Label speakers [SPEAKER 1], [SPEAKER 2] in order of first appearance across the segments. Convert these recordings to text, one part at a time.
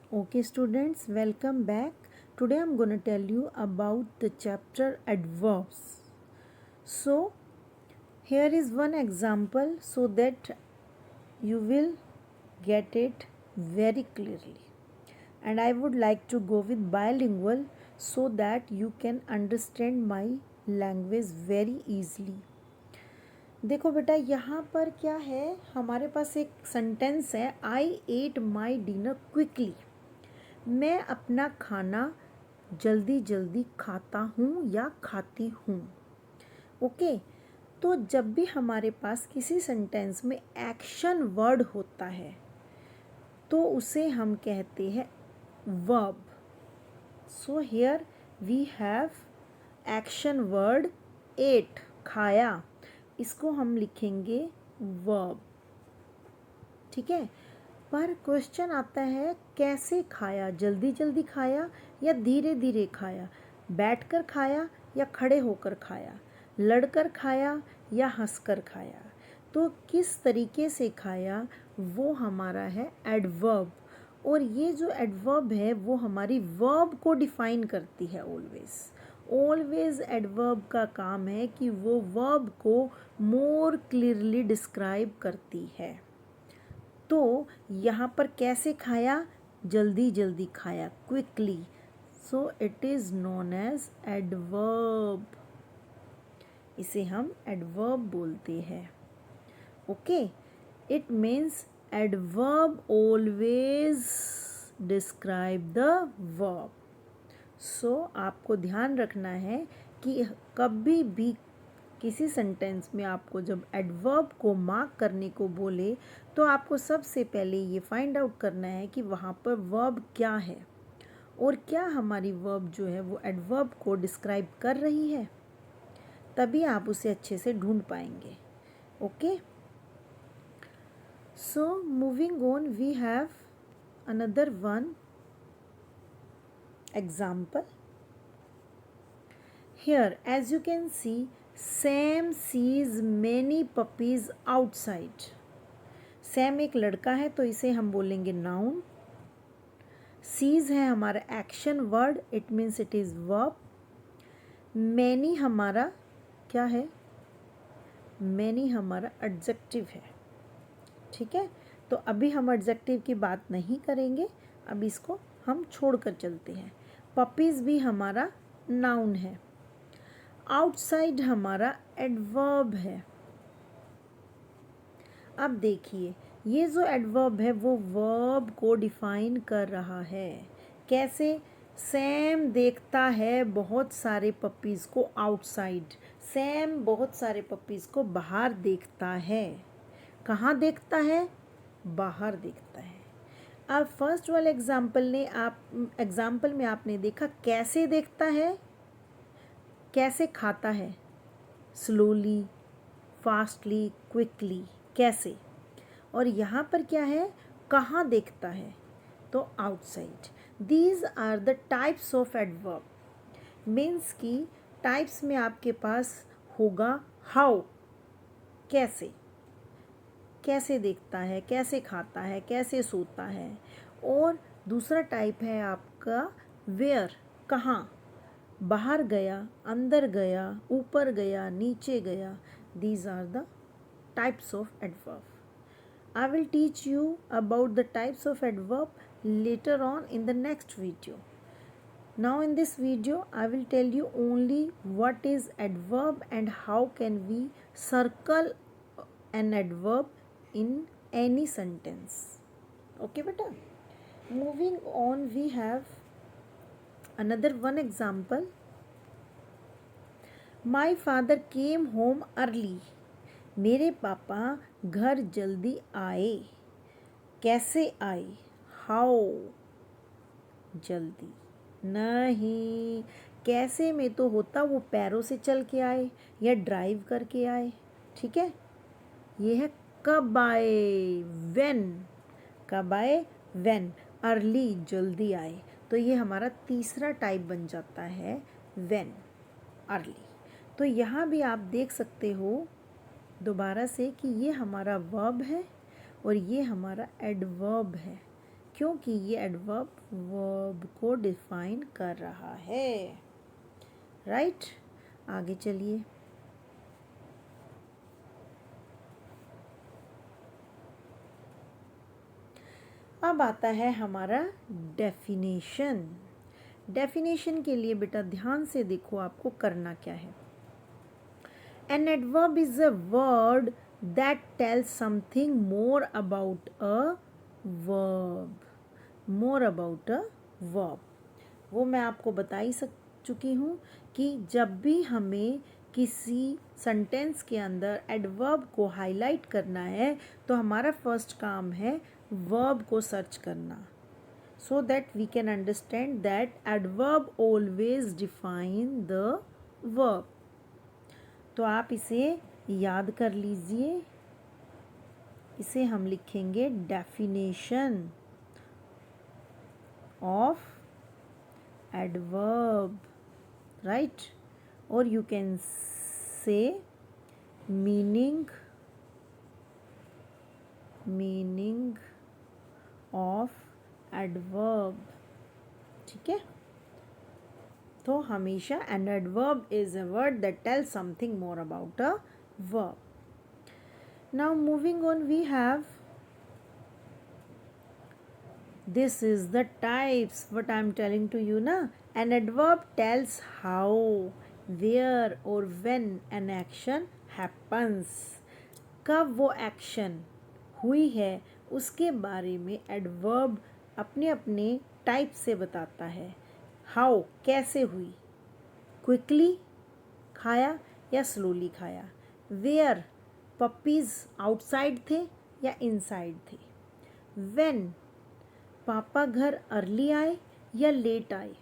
[SPEAKER 1] Okay, students, welcome back. Today I'm going to tell you about the chapter adverbs. So, here is one example so that you will get it very clearly. And I would like to go with bilingual so that you can understand my language very easily. देखो बेटा, यहाँ पर क्या है, हमारे पास एक sentence है, आई at my dinner quickly. मैं अपना खाना जल्दी जल्दी खाता हूँ या खाती हूँ। ओके, तो जब भी हमारे पास किसी सेंटेंस में एक्शन वर्ड होता है तो उसे हम कहते हैं verb. So here we have action word ate, खाया, इसको हम लिखेंगे वर्ब। ठीक है, पर क्वेश्चन आता है कैसे खाया, जल्दी जल्दी खाया या धीरे धीरे खाया, बैठकर खाया या खड़े होकर खाया, लड़कर खाया या हंसकर खाया। तो किस तरीके से खाया वो हमारा है एडवर्ब। और ये जो एडवर्ब है वो हमारी वर्ब को डिफाइन करती है। ऑलवेज एडवर्ब का काम है कि वो वर्ब को मोर क्लियरली डिस्क्राइब करती है। तो यहाँ पर कैसे खाया, जल्दी जल्दी खाया, quickly, so it is known as adverb. इसे हम एडवर्ब बोलते हैं। Okay, it means adverb always describe the verb. So आपको ध्यान रखना है कि कभी भी किसी सेंटेंस में आपको जब एडवर्ब को मार्क करने को बोले तो आपको सबसे पहले ये फाइंड आउट करना है कि वहाँ पर वर्ब क्या है और क्या हमारी वर्ब जो है वो एडवर्ब को डिस्क्राइब कर रही है, तभी आप उसे अच्छे से ढूंढ पाएंगे। Okay, so moving on, we have another one example. Here, as you can see, Sam sees many puppies outside. Sam एक लड़का है तो इसे हम बोलेंगे नाउन। सीज है हमारा action word, it means it is verb. Many हमारा क्या है, मैनी हमारा एडजेक्टिव है। ठीक है, तो अभी हम एडजेक्टिव की बात नहीं करेंगे, अब इसको हम छोड़कर चलते हैं। पपीज़ भी हमारा नाउन है। आउटसाइड हमारा एडवर्ब है। अब देखिए, ये जो एडवर्ब है वो वर्ब को डिफाइन कर रहा है। कैसे, सैम देखता है बहुत सारे पपीज़ को आउटसाइड। सैम बहुत सारे पपीज़ को बाहर देखता है। कहाँ देखता है, बाहर देखता है। अब फर्स्ट वाले एग्जाम्पल में आपने देखा कैसे देखता है, कैसे खाता है, स्लोली, फास्टली, क्विकली, कैसे। और यहाँ पर क्या है, कहाँ देखता है, तो outside. These are the types of adverb. Means की टाइप्स में आपके पास होगा हाउ, कैसे, कैसे देखता है, कैसे खाता है, कैसे सोता है। और दूसरा टाइप है आपका वेयर, कहाँ, बाहर गया, अंदर गया, ऊपर गया, नीचे गया। These are the types of adverb. I will teach you about the types of adverb later on in the next video. Now in this video I will tell you only what is adverb and how can we circle an adverb in any sentence. Okay beta. Moving on, we have another one example. My father came home early. मेरे पापा घर जल्दी आए। कैसे आए, how, जल्दी नहीं। कैसे में तो होता वो पैरों से चल के आए या ड्राइव करके आए। ठीक है, ये है कब आए, व्हेन। कब आए, व्हेन। अर्ली, जल्दी आए। तो ये हमारा तीसरा टाइप बन जाता है व्हेन, अर्ली। तो यहाँ भी आप देख सकते हो दोबारा से कि ये हमारा वर्ब है और ये हमारा एडवर्ब है। क्योंकि ये एडवर्ब वर्ब को डिफाइन कर रहा है, राइट। आगे चलिए। अब आता है हमारा डेफिनेशन। डेफिनेशन के लिए बेटा ध्यान से देखो आपको करना क्या है। N adverb is a word that tells something more about a verb, more about a verb. वो मैं आपको बता ही चुकी हूँ कि जब भी हमें किसी सेंटेंस के अंदर एडवर्ब को हाईलाइट करना है तो हमारा फर्स्ट काम है वर्ब को सर्च करना, so that we can understand that adverb always define the verb। तो आप इसे याद कर लीजिए, इसे हम लिखेंगे डेफिनेशन ऑफ एडवर्ब, राइट। और you can say meaning of adverb, ठीक है। तो हमेशा an adverb is a word that tells something more about a verb. Now moving on, we have this is the types what I am telling to you na। An adverb tells how, where or when an action happens। कब वो action हुई है उसके बारे में adverb अपने अपने type से बताता है। हाउ, कैसे हुई, क्विकली खाया या स्लोली खाया। वेयर, पपीज़ आउटसाइड थे या इनसाइड थे। व्हेन, पापा घर अर्ली आए या लेट आए।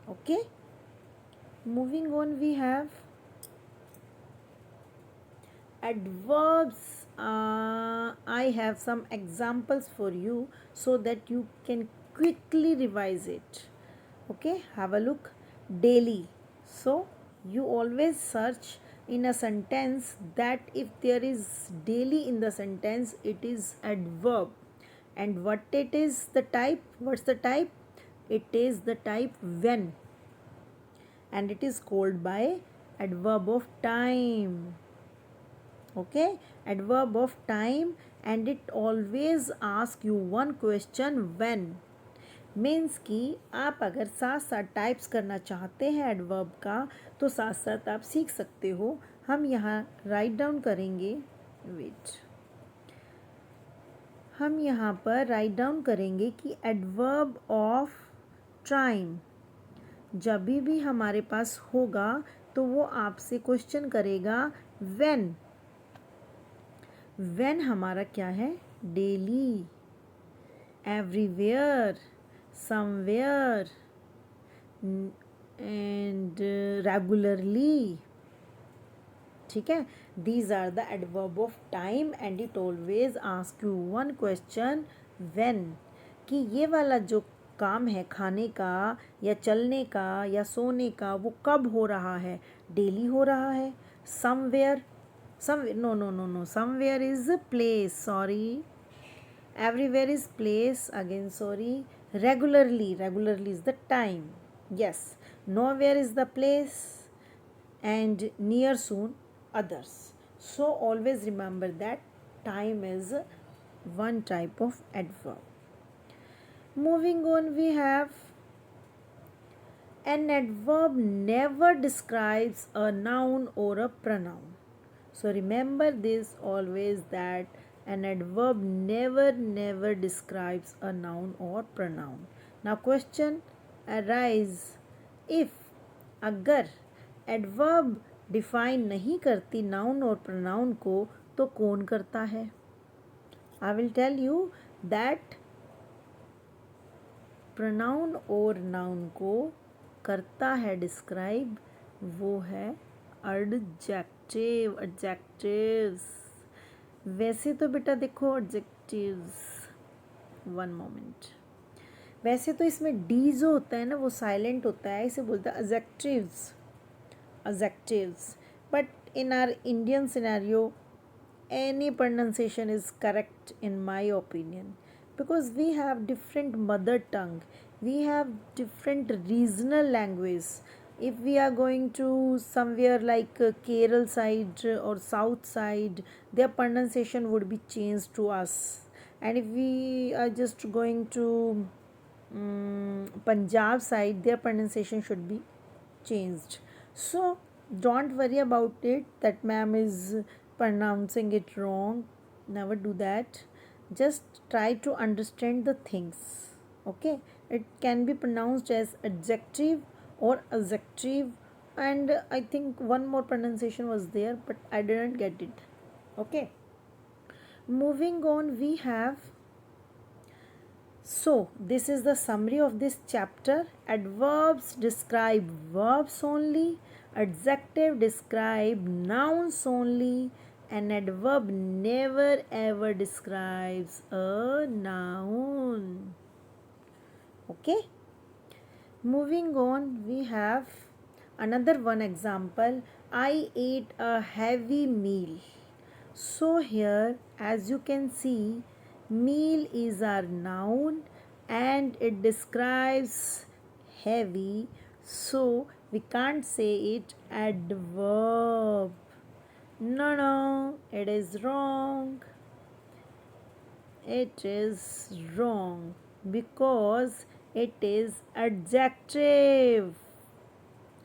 [SPEAKER 1] Okay, moving on, we have adverbs। I have some examples for you so that you can quickly revise it। Okay, have a look। Daily, so you always search in a sentence that if there is daily in the sentence it is adverb, and what it is the type, what's the type, it is the type when, and it is called by adverb of time। okay, adverb of time, and it always ask you one question when। Means कि आप अगर साथ साथ types करना चाहते हैं adverb का तो साथ साथ आप सीख सकते हो। हम यहाँ राइट डाउन करेंगे, वेट, हम यहाँ पर राइट डाउन करेंगे कि एडवर्ब ऑफ टाइम जब भी हमारे पास होगा तो वो आपसे क्वेश्चन करेगा व्हेन। व्हेन हमारा क्या है, daily, everywhere, somewhere and regularly, ठीक है। These are the adverb of time and it always ask you one question when, कि ये वाला जो काम है खाने का या चलने का या सोने का वो कब हो रहा है, डेली हो रहा है। Somewhere, no, somewhere is a place, sorry, everywhere is place, again sorry, regularly is the time, yes, nowhere is the place, and near, soon, others। so always remember that time is one type of adverb। moving on, we have an adverb never describes a noun or a pronoun। So remember this always, that an adverb never describes a noun or pronoun। Now question arise, if, अगर adverb define नहीं करती noun और pronoun को तो कौन करता है। I will tell you that pronoun और noun को करता है डिस्क्राइब, वो है एडजेक्टिव, एडजेक्टिव्स। वैसे तो बेटा देखो एडजेक्टिव्स, वन मोमेंट, वैसे तो इसमें डी जो होता है ना वो साइलेंट होता है, इसे बोलता है adjectives, adjectives. But in our Indian scenario any pronunciation is correct in my opinion. because we have different mother tongue, we have different regional language. If we are going to somewhere like Kerala side or south side, their pronunciation would be changed to us. And if we are just going to Punjab side, their pronunciation should be changed. So don't worry about it that ma'am is pronouncing it wrong. Never do that. Just try to understand the things. Okay, it can be pronounced as adjective or adjective, and I think one more pronunciation was there but I didn't get it. Okay, moving on, we have, so, this is the summary of this chapter. Adverbs describe verbs only, adjective describe nouns only, an adverb never ever describes a noun. Okay? Moving on, we have another one example. I ate a heavy meal. So here, as you can see, meal is our noun and it describes heavy. So we can't say it adverb. No, it is wrong. It is wrong because it is adjective.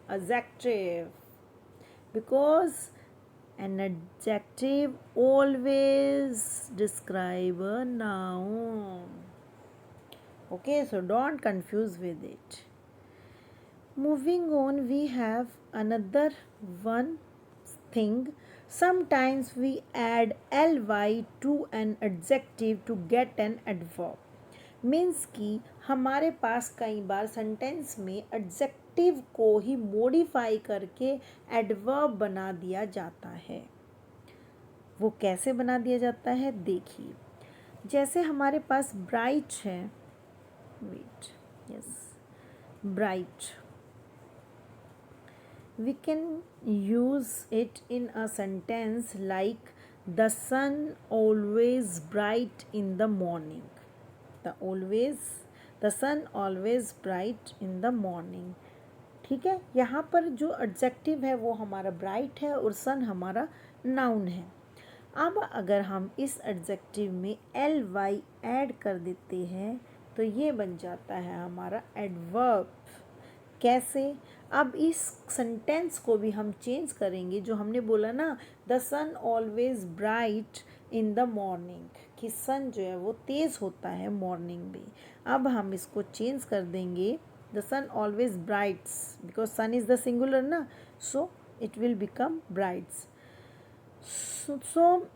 [SPEAKER 1] Adjective. Because an adjective always describe a noun. Okay, so don't confuse with it. Moving on, we have another one thing. Sometimes we add ly to an adjective to get an adverb. Means कि हमारे पास कई बार sentence में adjective को ही modify करके adverb बना दिया जाता है. वो कैसे बना दिया जाता है देखिए. जैसे हमारे पास ब्राइट है, wait, yes, bright, we can use it in a sentence like the sun always bright in the morning. The sun always bright in the morning. ठीक है, यहाँ पर जो एडजेक्टिव है वो हमारा ब्राइट है और सन हमारा नाउन है. अब अगर हम इस एडजेक्टिव में एल वाई ऐड कर देते हैं तो ये बन जाता है हमारा एडवर्ब. कैसे? अब इस सेंटेंस को भी हम चेंज करेंगे. जो हमने बोला ना, the sun always bright in the morning, कि सन जो है वो तेज़ होता है मॉर्निंग में. अब हम इसको चेंज कर देंगे, the sun always brights, because sun is the singular ना, so it will become brights. So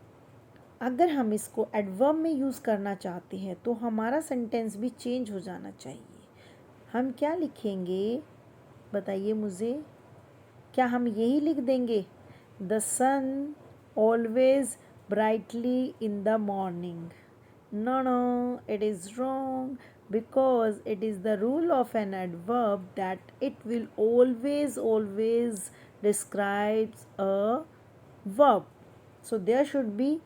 [SPEAKER 1] अगर हम इसको एडवर्ब में यूज़ करना चाहते हैं तो हमारा सेंटेंस भी चेंज हो जाना चाहिए. हम क्या लिखेंगे बताइए मुझे? क्या हम यही लिख देंगे, the sun always brightly in the morning? No, it is wrong because it is the rule of an adverb that it will always describes a verb. So there should be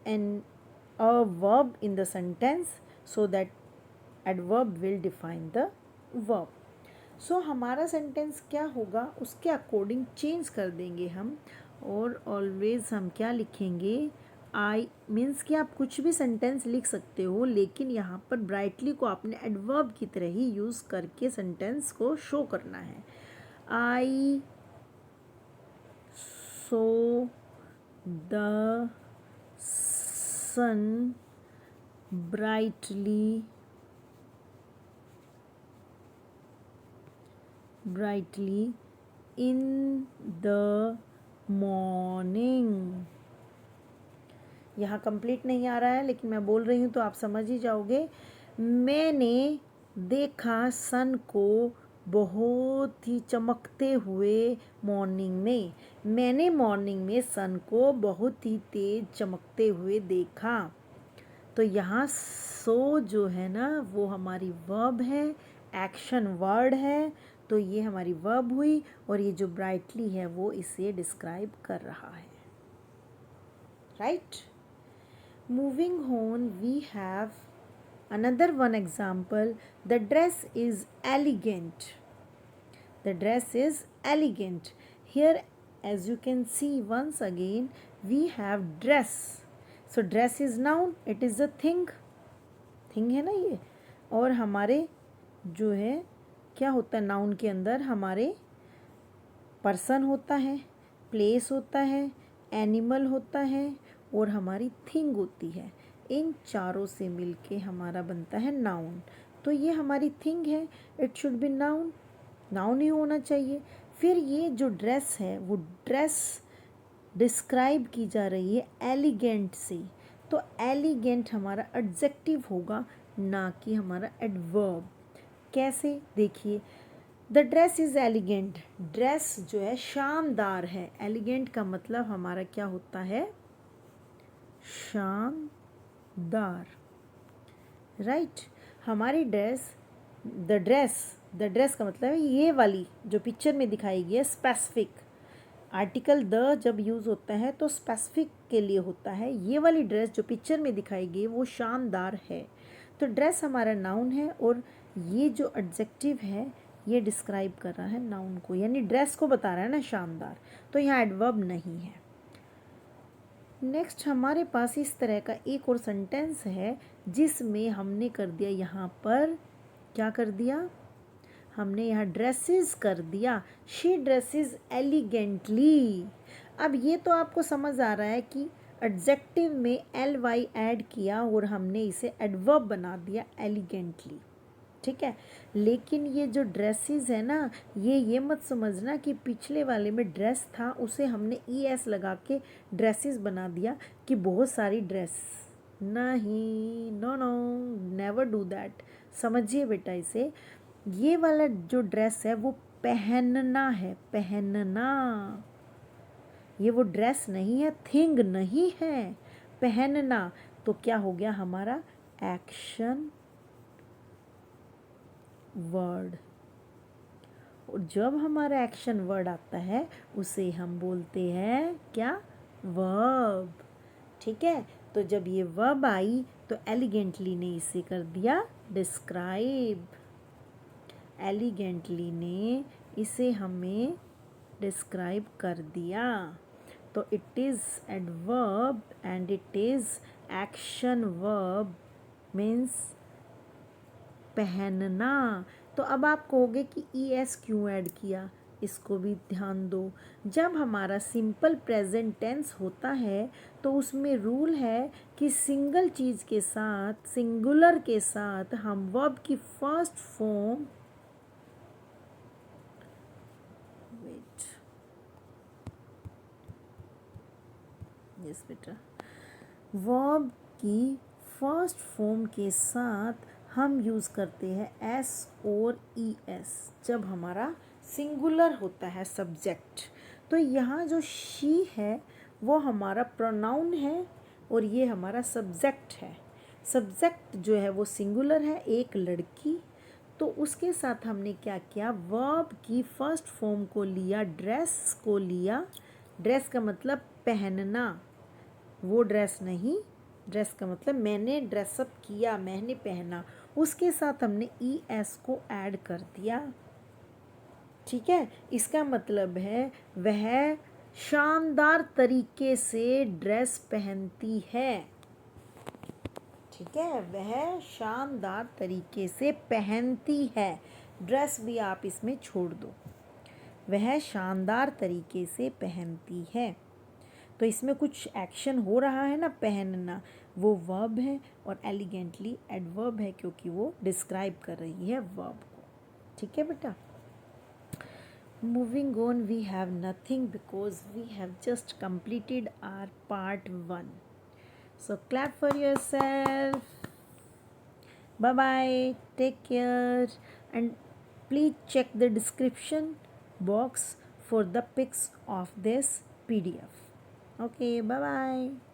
[SPEAKER 1] a verb in the sentence so that adverb will define the verb. सो हमारा sentence क्या होगा उसके according change कर देंगे हम. और always हम क्या लिखेंगे, आई, मीन्स कि आप कुछ भी सेंटेंस लिख सकते हो, लेकिन यहाँ पर ब्राइटली को आपने एडवर्ब की तरह ही यूज़ करके सेंटेंस को शो करना है. I saw the sun brightly in the morning. यहाँ कंप्लीट नहीं आ रहा है लेकिन मैं बोल रही हूँ तो आप समझ ही जाओगे. मैंने देखा सन को बहुत ही चमकते हुए मॉर्निंग में. मैंने मॉर्निंग में सन को बहुत ही तेज चमकते हुए देखा. तो यहाँ सो जो है ना वो हमारी वर्ब है, एक्शन वर्ड है, तो ये हमारी वर्ब हुई और ये जो ब्राइटली है वो इसे डिस्क्राइब कर रहा है. Right. Moving on, we have Another one example, the dress is elegant. The dress is elegant. Here, as you can see, once again we have dress. So dress is noun, it is a thing. Thing है ना ये. और हमारे जो है क्या होता है नाउन के अंदर, हमारे पर्सन होता है, प्लेस होता है, एनिमल होता है और हमारी थिंग होती है. इन चारों से मिलके हमारा बनता है नाउन. तो ये हमारी थिंग है, it should be noun, noun ही होना चाहिए. फिर ये जो ड्रेस है वो ड्रेस डिस्क्राइब की जा रही है एलिगेंट से. तो एलिगेंट हमारा एडजेक्टिव होगा, ना कि हमारा एडवर्ब. कैसे, देखिए, the dress is elegant. Dress जो है शानदार है. एलिगेंट का मतलब हमारा क्या होता है, शानदार, राइट. हमारी ड्रेस, द ड्रेस का मतलब है ये वाली जो पिक्चर में दिखाई गई है, स्पेसिफिक. आर्टिकल द जब यूज़ होता है तो स्पेसिफिक के लिए होता है. ये वाली ड्रेस जो पिक्चर में दिखाई गई वो शानदार है. तो ड्रेस हमारा नाउन है और ये जो एडजेक्टिव है ये डिस्क्राइब कर रहा है नाउन को, यानी ड्रेस को बता रहा है ना शानदार. तो यहाँ एडवर्ब नहीं है. नेक्स्ट हमारे पास इस तरह का एक और सेंटेंस है जिसमें हमने कर दिया, यहाँ पर क्या कर दिया, हमने यहाँ ड्रेसेस कर दिया. She dresses elegantly. अब ये तो आपको समझ आ रहा है कि एडजेक्टिव में ly ऐड किया और हमने इसे एडवर्ब बना दिया एलिगेंटली, ठीक है. लेकिन ये जो ड्रेसेस है ना, ये मत समझना कि पिछले वाले में ड्रेस था उसे हमने es लगा के ड्रेसेस बना दिया कि बहुत सारी ड्रेस. नहीं, no no, never do that. समझिए बेटा इसे, ये वाला जो ड्रेस है वो पहनना है, पहनना. ये वो ड्रेस नहीं है, थिंग नहीं है, पहनना. तो क्या हो गया हमारा एक्शन वर्ड. और जब हमारा एक्शन वर्ड आता है उसे हम बोलते हैं क्या, वर्ब, ठीक है. तो जब ये वर्ब आई तो एलिगेंटली ने इसे कर दिया डिस्क्राइब. एलिगेंटली ने इसे हमें डिस्क्राइब कर दिया. तो it is adverb and it is action verb, means पहनना. तो अब आप कहोगे कि es क्यों ऐड किया, इसको भी ध्यान दो. जब हमारा सिंपल प्रेजेंट टेंस होता है तो उसमें रूल है कि सिंगल चीज़ के साथ, सिंगुलर के साथ हम वर्ब की फर्स्ट फॉर्म, यस बेटा, वर्ब की फर्स्ट फॉर्म के साथ हम यूज़ करते हैं एस और ई एस जब हमारा सिंगुलर होता है सब्जेक्ट. तो यहाँ जो शी है वो हमारा प्रोनाउन है और ये हमारा सब्जेक्ट है. सब्जेक्ट जो है वो सिंगुलर है, एक लड़की. तो उसके साथ हमने क्या किया, वर्ब की फर्स्ट फॉर्म को लिया, ड्रेस को लिया. ड्रेस का मतलब पहनना, वो ड्रेस नहीं. ड्रेस का मतलब मैंने ड्रेसअप किया, मैंने पहना. उसके साथ हमने ई एस को ऐड कर दिया, ठीक है. इसका मतलब है वह शानदार तरीके से ड्रेस पहनती है, ठीक है. वह शानदार तरीके से पहनती है. ड्रेस भी आप इसमें छोड़ दो, वह शानदार तरीके से पहनती है. तो इसमें कुछ एक्शन हो रहा है ना, पहनना, वो वर्ब है और एलिगेंटली एडवर्ब है क्योंकि वो डिस्क्राइब कर रही है वर्ब को, ठीक है बेटा. Moving on, we have nothing because we have just completed our part 1. So clap for yourself. Bye bye, take care, and please check the description box for the pics of this PDF. Okay, bye bye.